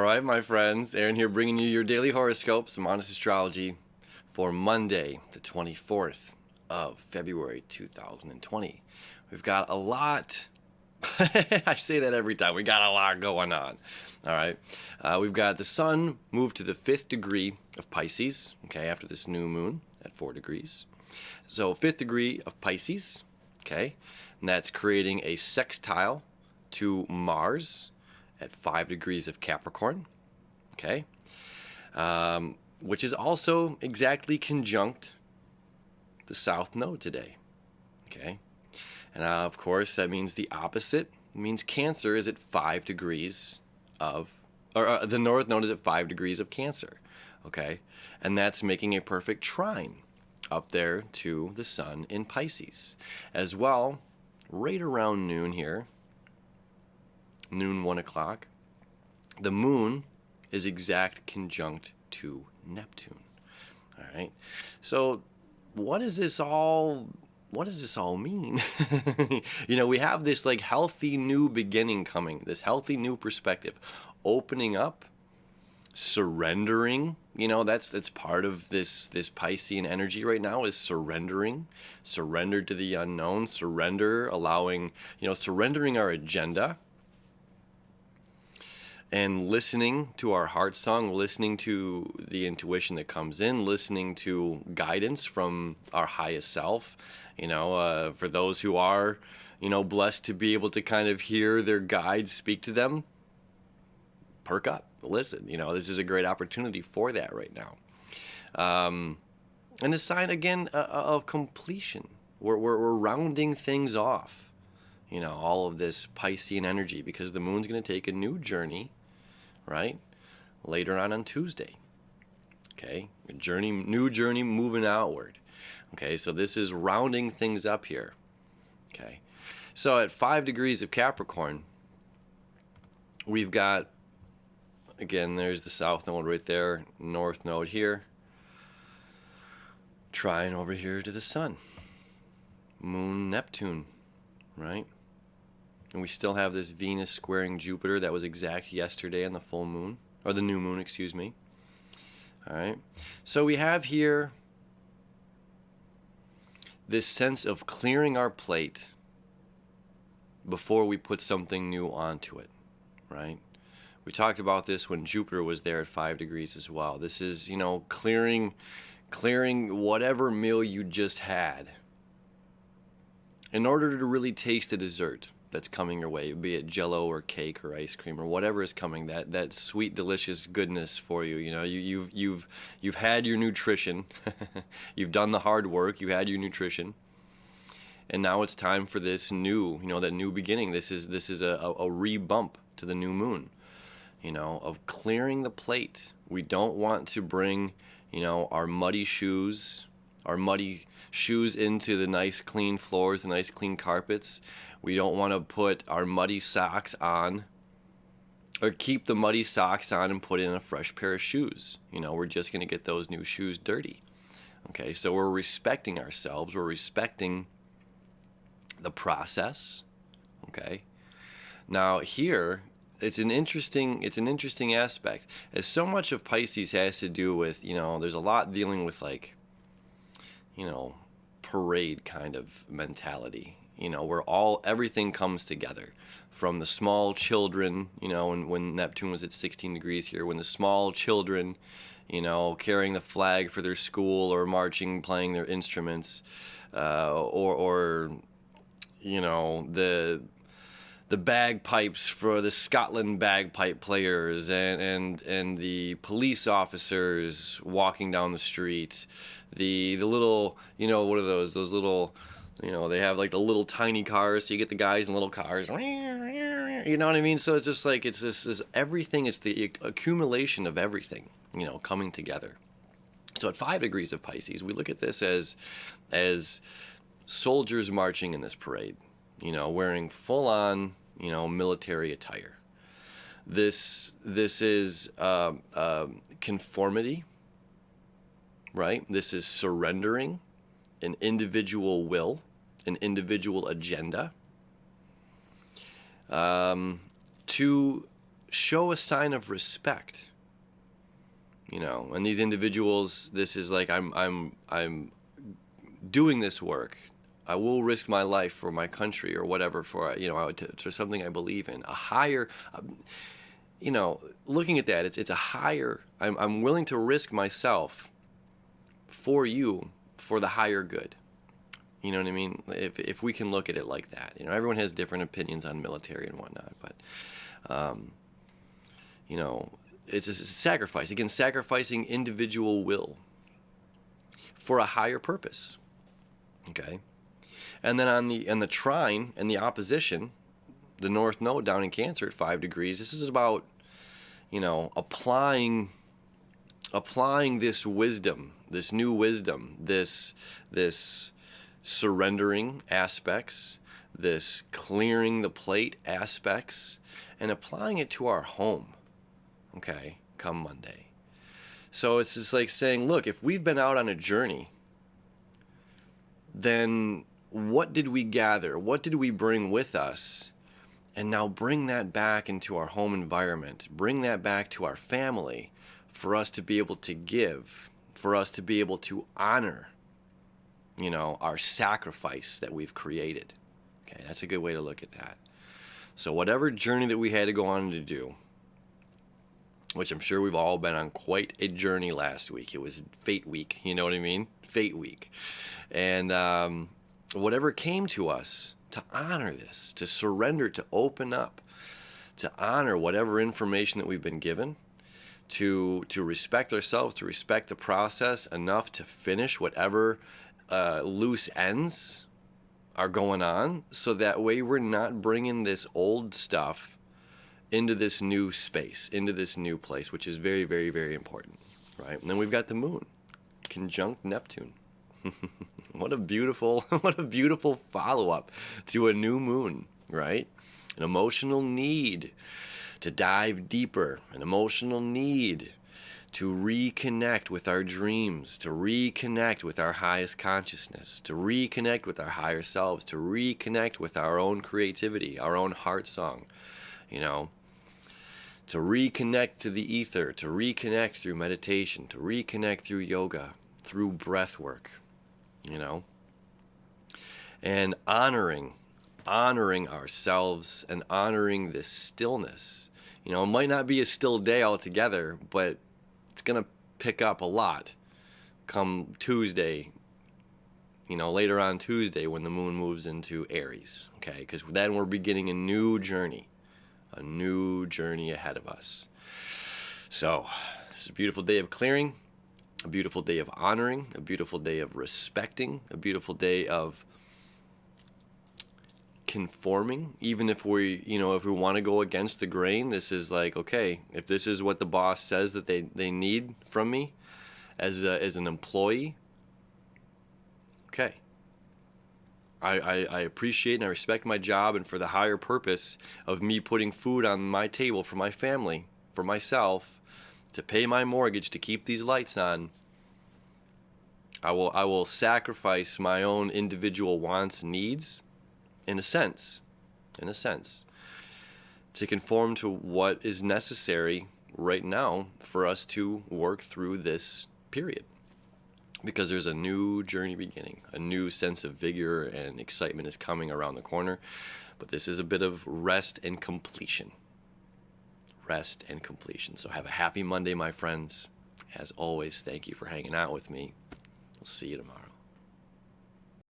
right, my friends. Aaron here bringing you your daily horoscopes, Honest Astrology, for Monday, the 24th of February, 2020. We've got a lot. I say that every time. We got a lot going on. All right. We've got the sun moved to the 5th degree of Pisces, okay, after this new moon at 4 degrees. So 5th degree of Pisces, okay, and that's creating a sextile to Mars at 5 degrees of Capricorn, okay, which is also exactly conjunct the South Node today, okay. And of course, that means the opposite. It means Cancer is at 5 degrees of, or the North Node is at 5 degrees of Cancer, okay? And that's making a perfect trine up there to the Sun in Pisces. As well, right around noon here, noon 1 o'clock, the Moon is exact conjunct to Neptune, all right? So what does this all mean? You know, we have this like healthy new beginning coming, this healthy new perspective, opening up, surrendering. You know, that's part of this Piscean energy right now, is surrendering, surrender to the unknown, surrender, allowing, you know, surrendering our agenda and listening to our heart song, listening to the intuition that comes in, listening to guidance from our highest self. You know, for those who are, you know, blessed to be able to kind of hear their guides speak to them, perk up, listen. You know, this is a great opportunity for that right now. And a sign, again, of completion. We're rounding things off, you know, all of this Piscean energy, because the moon's going to take a new journey, right, later on Tuesday. Okay, new journey moving outward. Okay, so this is rounding things up here. Okay, so at 5 degrees of Capricorn, we've got, again, there's the South Node right there, North Node here, trine over here to the Sun, Moon, Neptune, right? And we still have this Venus squaring Jupiter that was exact yesterday on the full moon, or the new moon, excuse me. All right, so we have here this sense of clearing our plate before we put something new onto it, right? We talked about this when Jupiter was there at 5 degrees as well. This is, you know, clearing whatever meal you just had in order to really taste the dessert that's coming your way, be it Jello or cake or ice cream or whatever is coming, that sweet, delicious goodness for you. You know, you've had your nutrition, you've done the hard work, you had your nutrition, and now it's time for this new, you know, that new beginning. This is a re-bump to the new moon, you know, of clearing the plate. We don't want to bring, you know, our muddy shoes into the nice clean floors, the nice clean carpets. We don't want to put our muddy socks on, or keep the muddy socks on and put in a fresh pair of shoes. You know, we're just going to get those new shoes dirty. Okay, so we're respecting ourselves. We're respecting the process. Okay. Now here, it's an interesting aspect, as so much of Pisces has to do with, you know, there's a lot dealing with, like, you know, parade kind of mentality, you know, where everything comes together, from the small children, you know, when Neptune was at 16 degrees here, when the small children, you know, carrying the flag for their school or marching, playing their instruments, or you know, the bagpipes for the Scotland bagpipe players, and the police officers walking down the street, the little, you know, what are those little, you know, they have like the little tiny cars, so you get the guys in little cars, you know what I mean? So it's just like, it's this everything, it's the accumulation of everything, you know, coming together. So at 5 degrees of Pisces, we look at this as soldiers marching in this parade, you know, wearing full on, you know, military attire. This is conformity, right? This is surrendering an individual will, an individual agenda, to show a sign of respect. You know, and these individuals, this is like, I'm doing this work. I will risk my life for my country or whatever, for, you know, to something I believe in. A higher, you know, looking at that, it's a higher, I'm willing to risk myself for you, for the higher good. You know what I mean? If we can look at it like that. You know, everyone has different opinions on military and whatnot, but, you know, it's a sacrifice. Again, sacrificing individual will for a higher purpose. Okay? And then on the trine and the opposition, the North Node down in Cancer at 5 degrees, this is about, you know, applying this wisdom, this new wisdom, this surrendering aspects, this clearing the plate aspects, and applying it to our home, okay, come Monday. So it's just like saying, look, if we've been out on a journey, then what did we gather? What did we bring with us? And now bring that back into our home environment. Bring that back to our family for us to be able to give, for us to be able to honor, you know, our sacrifice that we've created. Okay, that's a good way to look at that. So whatever journey that we had to go on to do, which I'm sure we've all been on quite a journey last week. It was Fate Week, you know what I mean? Fate Week. And whatever came to us, to honor this, to surrender, to open up, to honor whatever information that we've been given, to respect ourselves, to respect the process enough to finish whatever loose ends are going on, so that way we're not bringing this old stuff into this new space, into this new place, which is very, very, very important, right? And then we've got the moon, conjunct Neptune. What a beautiful follow-up to a new moon, right? An emotional need to dive deeper, an emotional need to reconnect with our dreams, to reconnect with our highest consciousness, to reconnect with our higher selves, to reconnect with our own creativity, our own heart song, you know, to reconnect to the ether, to reconnect through meditation, to reconnect through yoga, through breath work, you know, and honoring ourselves and honoring this stillness. You know, it might not be a still day altogether, but it's going to pick up a lot come Tuesday, you know, later on Tuesday when the moon moves into Aries, okay? Because then we're beginning a new journey ahead of us. So, it's a beautiful day of clearing, a beautiful day of honoring, a beautiful day of respecting, a beautiful day of conforming. Even if we, you know, if we want to go against the grain, this is like, okay, if this is what the boss says that they need from me as an employee, okay. I appreciate and I respect my job, and for the higher purpose of me putting food on my table for my family, for myself, to pay my mortgage, to keep these lights on, I will sacrifice my own individual wants and needs, in a sense, to conform to what is necessary right now for us to work through this period. Because there's a new journey beginning, a new sense of vigor and excitement is coming around the corner. But this is a bit of rest and completion. So have a happy Monday, my friends. As always, thank you for hanging out with me. We'll see you tomorrow.